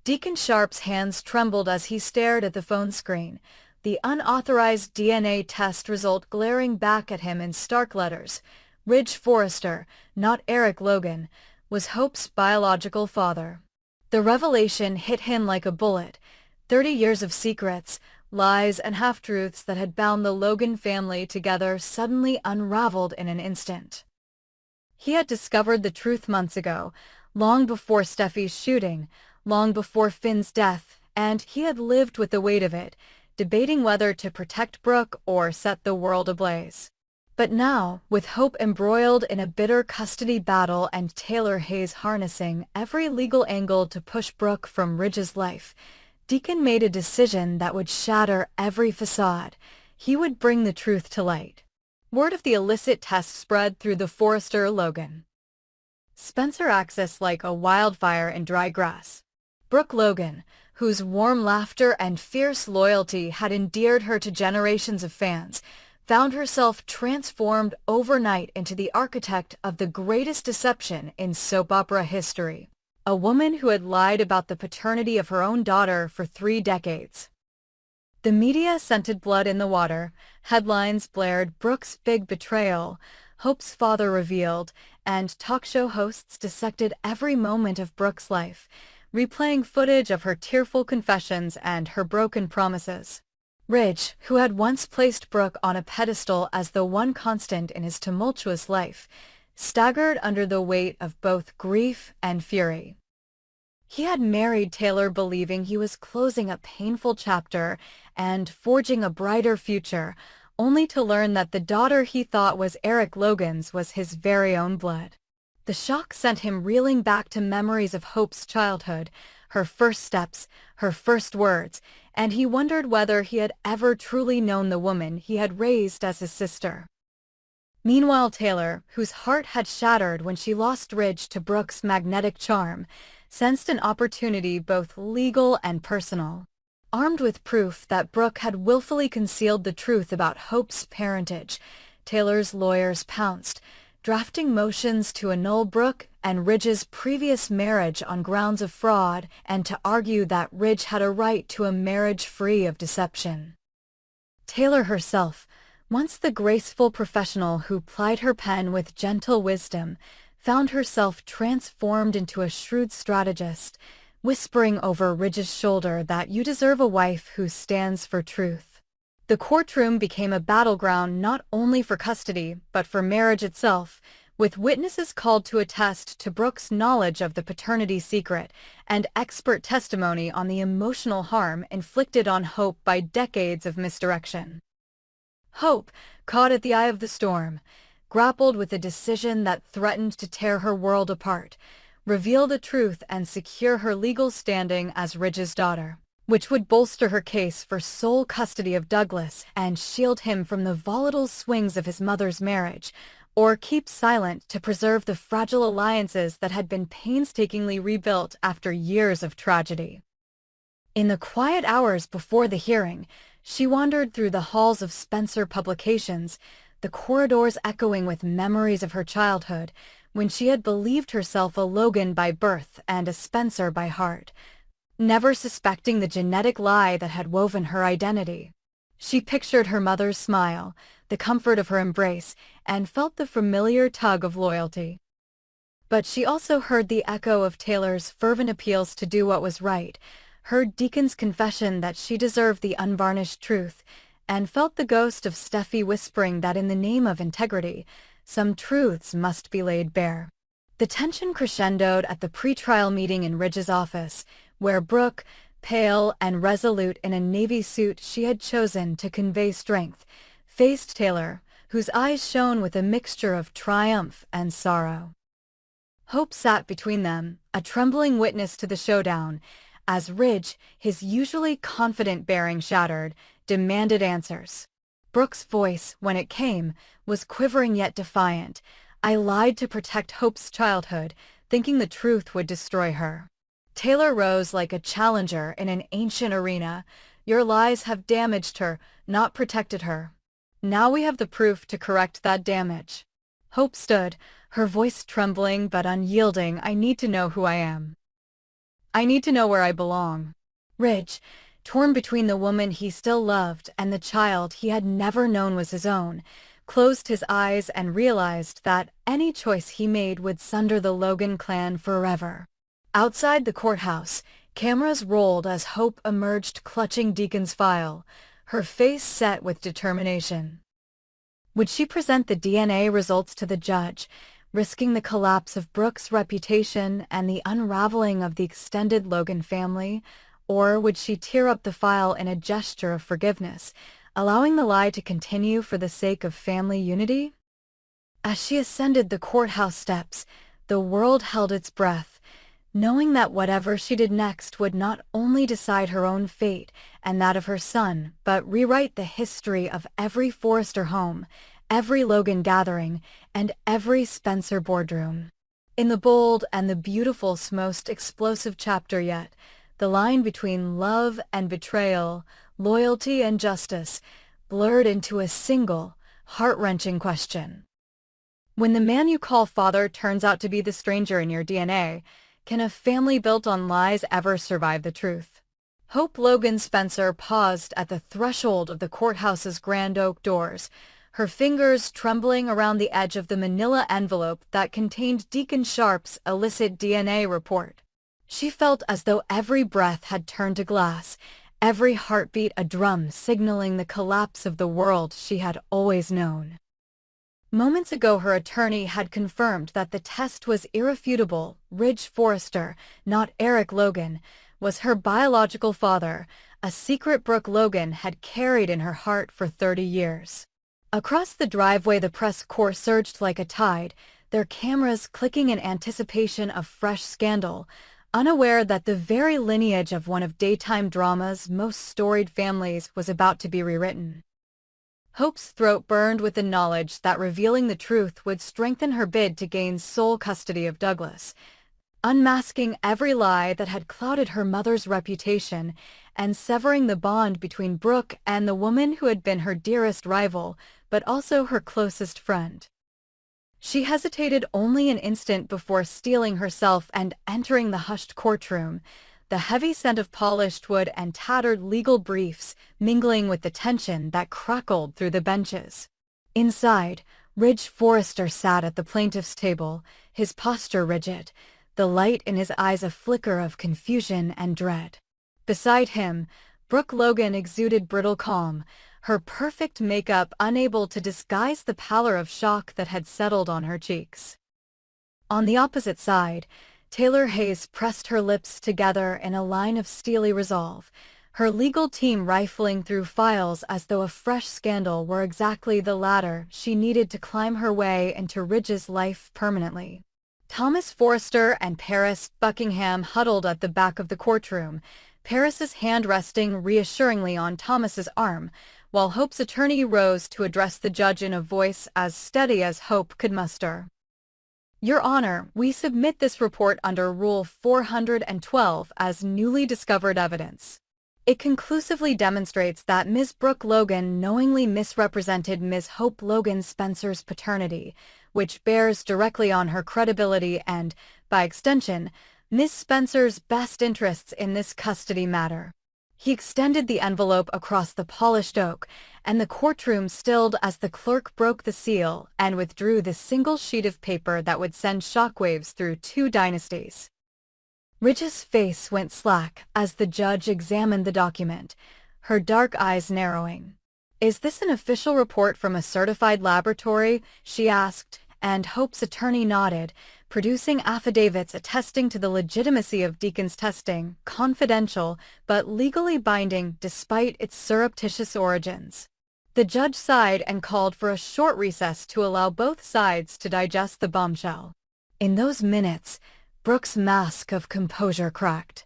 Deacon Sharp's hands trembled as he stared at the phone screen, the unauthorized DNA test result glaring back at him in stark letters. Ridge Forrester, not Eric Logan, was Hope's biological father. The revelation hit him like a bullet. 30 years of secrets, lies, and half-truths that had bound the Logan family together suddenly unraveled in an instant. He had discovered the truth months ago, long before Steffi's shooting, long before Finn's death, and he had lived with the weight of it, debating whether to protect Brooke or set the world ablaze. But now, with Hope embroiled in a bitter custody battle and Taylor Hayes harnessing every legal angle to push Brooke from Ridge's life, Deacon made a decision that would shatter every facade. He would bring the truth to light. Word of the illicit test spread through the Forrester-Logan Spencer axis like a wildfire in dry grass. Brooke Logan, whose warm laughter and fierce loyalty had endeared her to generations of fans, found herself transformed overnight into the architect of the greatest deception in soap opera history. A woman who had lied about the paternity of her own daughter for 3 decades. The media scented blood in the water, headlines blared Brooke's big betrayal, Hope's father revealed, and talk show hosts dissected every moment of Brooke's life, replaying footage of her tearful confessions and her broken promises. Ridge, who had once placed Brooke on a pedestal as the one constant in his tumultuous life, staggered under the weight of both grief and fury. He had married Taylor believing he was closing a painful chapter and forging a brighter future, only to learn that the daughter he thought was Eric Logan's was his very own blood. The shock sent him reeling back to memories of Hope's childhood, her first steps, her first words, and he wondered whether he had ever truly known the woman he had raised as his sister. Meanwhile, Taylor, whose heart had shattered when she lost Ridge to Brooke's magnetic charm, sensed an opportunity both legal and personal. Armed with proof that Brooke had willfully concealed the truth about Hope's parentage, Taylor's lawyers pounced, drafting motions to annul Brooke and Ridge's previous marriage on grounds of fraud and to argue that Ridge had a right to a marriage free of deception. Taylor herself, once the graceful professional who plied her pen with gentle wisdom, found herself transformed into a shrewd strategist, whispering over Ridge's shoulder that you deserve a wife who stands for truth. The courtroom became a battleground not only for custody, but for marriage itself, with witnesses called to attest to Brooke's knowledge of the paternity secret and expert testimony on the emotional harm inflicted on Hope by decades of misdirection. Hope, caught at the eye of the storm, grappled with a decision that threatened to tear her world apart, reveal the truth and secure her legal standing as Ridge's daughter, which would bolster her case for sole custody of Douglas and shield him from the volatile swings of his mother's marriage, or keep silent to preserve the fragile alliances that had been painstakingly rebuilt after years of tragedy. In the quiet hours before the hearing, she wandered through the halls of Spencer Publications, the corridors echoing with memories of her childhood, when she had believed herself a Logan by birth and a Spencer by heart, never suspecting the genetic lie that had woven her identity. She pictured her mother's smile, the comfort of her embrace, and felt the familiar tug of loyalty. But she also heard the echo of Taylor's fervent appeals to do what was right, heard Deacon's confession that she deserved the unvarnished truth, and felt the ghost of Steffi whispering that in the name of integrity, some truths must be laid bare. The tension crescendoed at the pretrial meeting in Ridge's office, where Brooke, pale and resolute in a navy suit she had chosen to convey strength, faced Taylor, whose eyes shone with a mixture of triumph and sorrow. Hope sat between them, a trembling witness to the showdown, as Ridge, his usually confident bearing shattered, demanded answers. Brooke's voice, when it came, was quivering yet defiant. I lied to protect Hope's childhood, thinking the truth would destroy her. Taylor rose like a challenger in an ancient arena. Your lies have damaged her, not protected her. Now we have the proof to correct that damage. Hope stood, her voice trembling but unyielding. I need to know who I am. I need to know where I belong. Ridge, torn between the woman he still loved and the child he had never known was his own, closed his eyes and realized that any choice he made would sunder the Logan clan forever. Outside the courthouse, cameras rolled as Hope emerged clutching Deacon's file, her face set with determination. Would she present the DNA results to the judge, risking the collapse of Brooke's reputation and the unraveling of the extended Logan family, or would she tear up the file in a gesture of forgiveness, allowing the lie to continue for the sake of family unity? As she ascended the courthouse steps, the world held its breath, knowing that whatever she did next would not only decide her own fate and that of her son, but rewrite the history of every Forrester home, every Logan gathering, and every Spencer boardroom. In the bold and the beautiful most explosive chapter yet, the line between love and betrayal, loyalty and justice, blurred into a single, heart-wrenching question. When the man you call father turns out to be the stranger in your DNA, can a family built on lies ever survive the truth? Hope Logan Spencer paused at the threshold of the courthouse's grand oak doors, her fingers trembling around the edge of the manila envelope that contained Deacon Sharp's illicit DNA report. She felt as though every breath had turned to glass, every heartbeat a drum signaling the collapse of the world she had always known. Moments ago her attorney had confirmed that the test was irrefutable. Ridge Forrester, not Eric Logan, was her biological father, a secret Brooke Logan had carried in her heart for 30 years. Across the driveway the press corps surged like a tide, their cameras clicking in anticipation of fresh scandal, unaware that the very lineage of one of daytime drama's most storied families was about to be rewritten. Hope's throat burned with the knowledge that revealing the truth would strengthen her bid to gain sole custody of Douglas, unmasking every lie that had clouded her mother's reputation and severing the bond between Brooke and the woman who had been her dearest rival, but also her closest friend. She hesitated only an instant before steeling herself and entering the hushed courtroom, the heavy scent of polished wood and tattered legal briefs mingling with the tension that crackled through the benches. Inside, Ridge Forrester sat at the plaintiff's table, his posture rigid, the light in his eyes a flicker of confusion and dread. Beside him, Brooke Logan exuded brittle calm, her perfect makeup unable to disguise the pallor of shock that had settled on her cheeks. On the opposite side, Taylor Hayes pressed her lips together in a line of steely resolve, her legal team rifling through files as though a fresh scandal were exactly the ladder she needed to climb her way into Ridge's life permanently. Thomas Forrester and Paris Buckingham huddled at the back of the courtroom, Paris's hand resting reassuringly on Thomas's arm, while Hope's attorney rose to address the judge in a voice as steady as Hope could muster. Your Honor, we submit this report under Rule 412 as newly discovered evidence. It conclusively demonstrates that Ms. Brooke Logan knowingly misrepresented Ms. Hope Logan Spencer's paternity, which bears directly on her credibility and, by extension, Ms. Spencer's best interests in this custody matter. He extended the envelope across the polished oak, and the courtroom stilled as the clerk broke the seal and withdrew the single sheet of paper that would send shockwaves through 2 dynasties. Ridge's face went slack as the judge examined the document, her dark eyes narrowing. "Is this an official report from a certified laboratory?" she asked, and Hope's attorney nodded, producing affidavits attesting to the legitimacy of Deacon's testing, confidential but legally binding despite its surreptitious origins. The judge sighed and called for a short recess to allow both sides to digest the bombshell. In those minutes, Brooke's mask of composure cracked.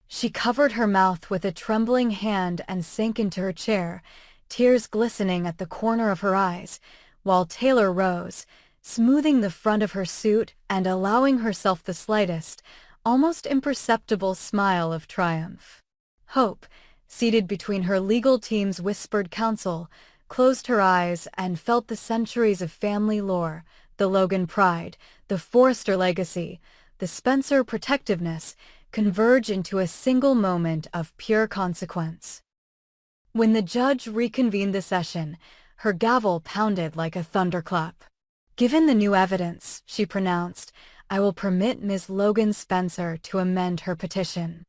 She covered her mouth with a trembling hand and sank into her chair, tears glistening at the corner of her eyes, while Taylor rose, smoothing the front of her suit and allowing herself the slightest, almost imperceptible smile of triumph. Hope, seated between her legal team's whispered counsel, closed her eyes and felt the centuries of family lore, the Logan pride, the Forrester legacy, the Spencer protectiveness, converge into a single moment of pure consequence. When the judge reconvened the session, her gavel pounded like a thunderclap. "Given the new evidence," she pronounced, "I will permit Ms. Logan Spencer to amend her petition.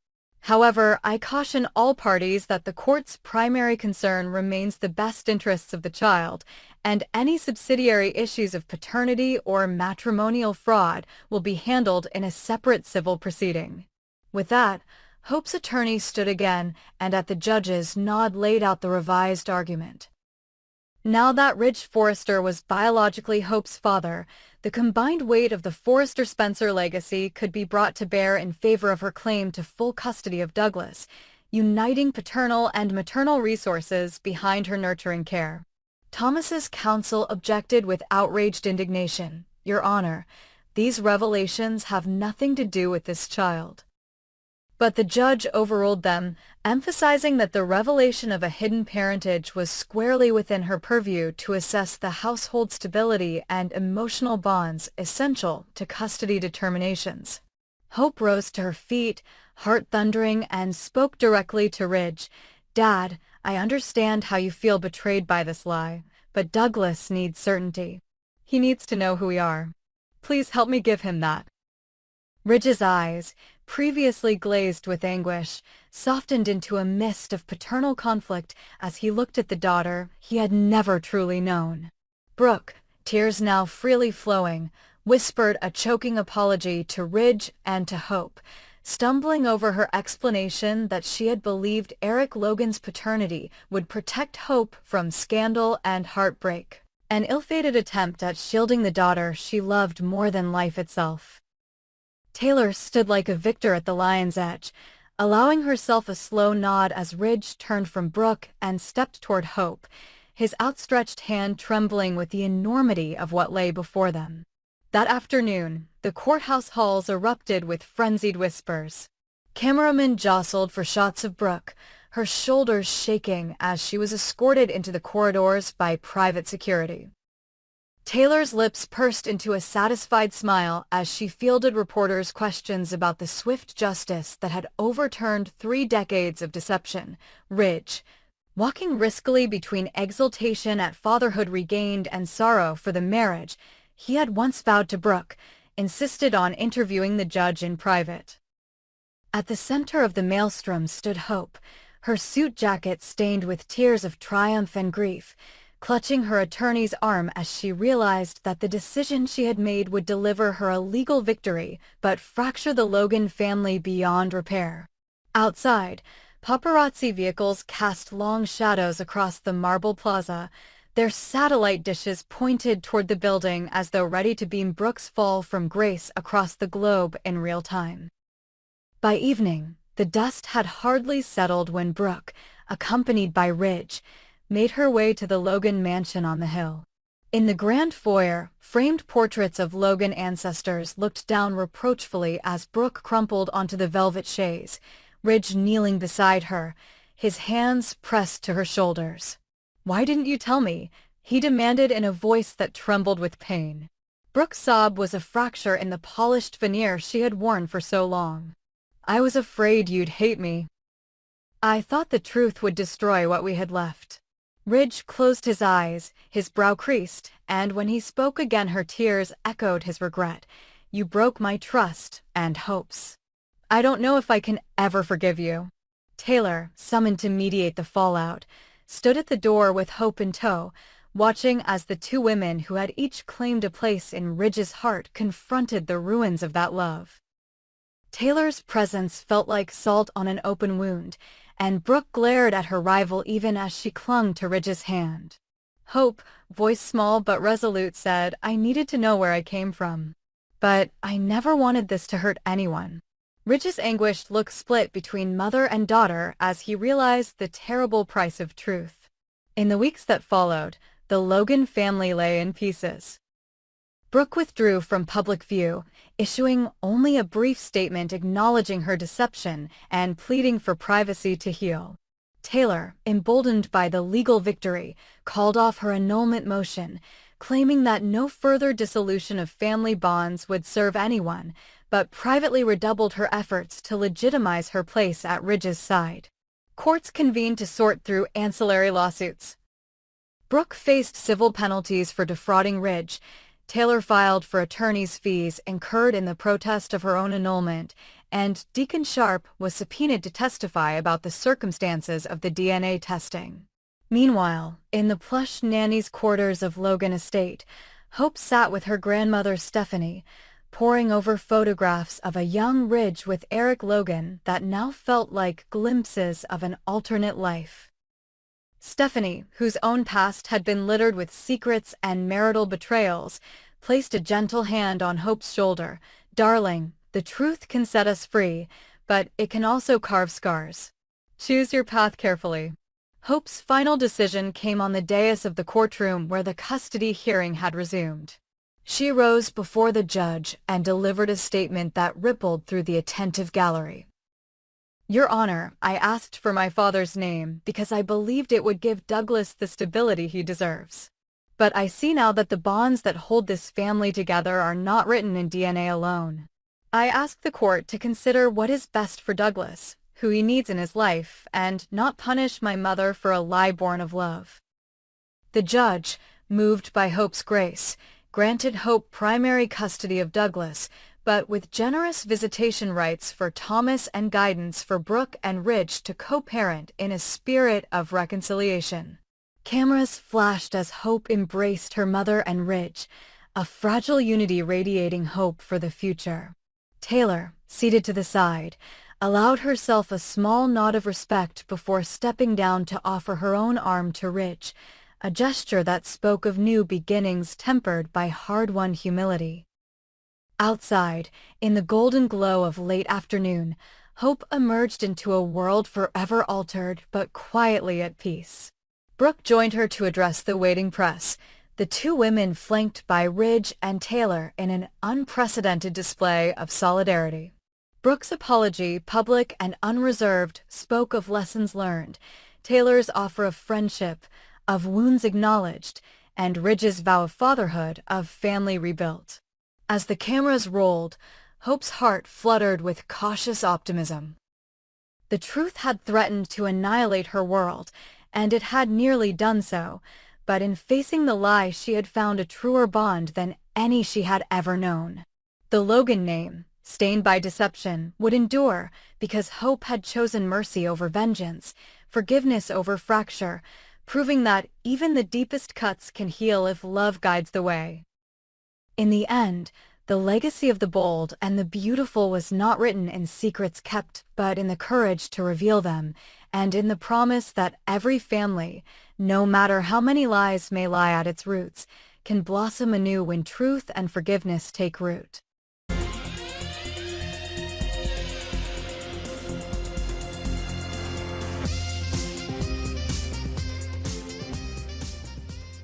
However, I caution all parties that the court's primary concern remains the best interests of the child, and any subsidiary issues of paternity or matrimonial fraud will be handled in a separate civil proceeding." With that, Hope's attorney stood again and at the judge's nod laid out the revised argument. Now that Ridge Forrester was biologically Hope's father, the combined weight of the Forrester-Spencer legacy could be brought to bear in favor of her claim to full custody of Douglas, uniting paternal and maternal resources behind her nurturing care. Thomas's counsel objected with outraged indignation. "Your Honor, these revelations have nothing to do with this child." But the judge overruled them, emphasizing that the revelation of a hidden parentage was squarely within her purview to assess the household stability and emotional bonds essential to custody determinations. Hope rose to her feet, heart thundering, and spoke directly to Ridge. "Dad, I understand how you feel betrayed by this lie, but Douglas needs certainty. He needs to know who we are. Please help me give him that." Ridge's eyes, previously glazed with anguish, softened into a mist of paternal conflict as he looked at the daughter he had never truly known. Brooke, tears now freely flowing, whispered a choking apology to Ridge and to Hope, stumbling over her explanation that she had believed Eric Logan's paternity would protect Hope from scandal and heartbreak, an ill-fated attempt at shielding the daughter she loved more than life itself. Taylor stood like a victor at the lion's edge, allowing herself a slow nod as Ridge turned from Brooke and stepped toward Hope, his outstretched hand trembling with the enormity of what lay before them. That afternoon, the courthouse halls erupted with frenzied whispers. Cameramen jostled for shots of Brooke, her shoulders shaking as she was escorted into the corridors by private security. Taylor's lips pursed into a satisfied smile as she fielded reporters' questions about the swift justice that had overturned 3 decades of deception. Ridge, walking riskily between exultation at fatherhood regained and sorrow for the marriage he had once vowed to Brooke, insisted on interviewing the judge in private. At the center of the maelstrom stood Hope, her suit jacket stained with tears of triumph and grief, clutching her attorney's arm as she realized that the decision she had made would deliver her a legal victory but fracture the Logan family beyond repair. Outside, paparazzi vehicles cast long shadows across the marble plaza, their satellite dishes pointed toward the building as though ready to beam Brooke's fall from grace across the globe in real time. By evening, the dust had hardly settled when Brooke, accompanied by Ridge, made her way to the Logan mansion on the hill. In the grand foyer, framed portraits of Logan ancestors looked down reproachfully as Brooke crumpled onto the velvet chaise, Ridge kneeling beside her, his hands pressed to her shoulders. "Why didn't you tell me?" he demanded in a voice that trembled with pain. Brooke's sob was a fracture in the polished veneer she had worn for so long. "I was afraid you'd hate me. I thought the truth would destroy what we had left." Ridge closed his eyes, his brow creased, and when he spoke again her tears echoed his regret. "You broke my trust and hopes. I don't know if I can ever forgive you." Taylor, summoned to mediate the fallout, stood at the door with Hope in tow, watching as the 2 women who had each claimed a place in Ridge's heart confronted the ruins of that love. Taylor's presence felt like salt on an open wound, and Brooke glared at her rival even as she clung to Ridge's hand. Hope, voice small but resolute, said, "I needed to know where I came from. But I never wanted this to hurt anyone." Ridge's anguished look split between mother and daughter as he realized the terrible price of truth. In the weeks that followed, the Logan family lay in pieces. Brooke withdrew from public view, issuing only a brief statement acknowledging her deception and pleading for privacy to heal. Taylor, emboldened by the legal victory, called off her annulment motion, claiming that no further dissolution of family bonds would serve anyone, but privately redoubled her efforts to legitimize her place at Ridge's side. Courts convened to sort through ancillary lawsuits. Brooke faced civil penalties for defrauding Ridge. Taylor filed for attorney's fees incurred in the protest of her own annulment, and Deacon Sharp was subpoenaed to testify about the circumstances of the DNA testing. Meanwhile, in the plush nanny's quarters of Logan Estate, Hope sat with her grandmother Stephanie, poring over photographs of a young Ridge with Eric Logan that now felt like glimpses of an alternate life. Stephanie, whose own past had been littered with secrets and marital betrayals, placed a gentle hand on Hope's shoulder. "Darling, the truth can set us free, but it can also carve scars. Choose your path carefully." Hope's final decision came on the dais of the courtroom where the custody hearing had resumed. She rose before the judge and delivered a statement that rippled through the attentive gallery. "Your Honor, I asked for my father's name because I believed it would give Douglas the stability he deserves. But I see now that the bonds that hold this family together are not written in DNA alone. I ask the court to consider what is best for Douglas, who he needs in his life, and not punish my mother for a lie born of love." The judge, moved by Hope's grace, granted Hope primary custody of Douglas, but with generous visitation rights for Thomas and guidance for Brooke and Ridge to co-parent in a spirit of reconciliation. Cameras flashed as Hope embraced her mother and Ridge, a fragile unity radiating hope for the future. Taylor, seated to the side, allowed herself a small nod of respect before stepping down to offer her own arm to Ridge, a gesture that spoke of new beginnings tempered by hard-won humility. Outside, in the golden glow of late afternoon, Hope emerged into a world forever altered but quietly at peace. Brooke joined her to address the waiting press, the two women flanked by Ridge and Taylor in an unprecedented display of solidarity. Brooke's apology, public and unreserved, spoke of lessons learned, Taylor's offer of friendship, of wounds acknowledged, and Ridge's vow of fatherhood, of family rebuilt. As the cameras rolled, Hope's heart fluttered with cautious optimism. The truth had threatened to annihilate her world, and it had nearly done so, but in facing the lie she had found a truer bond than any she had ever known. The Logan name, stained by deception, would endure because Hope had chosen mercy over vengeance, forgiveness over fracture, proving that even the deepest cuts can heal if love guides the way. In the end, the legacy of the bold and the beautiful was not written in secrets kept, but in the courage to reveal them, and in the promise that every family, no matter how many lies may lie at its roots, can blossom anew when truth and forgiveness take root.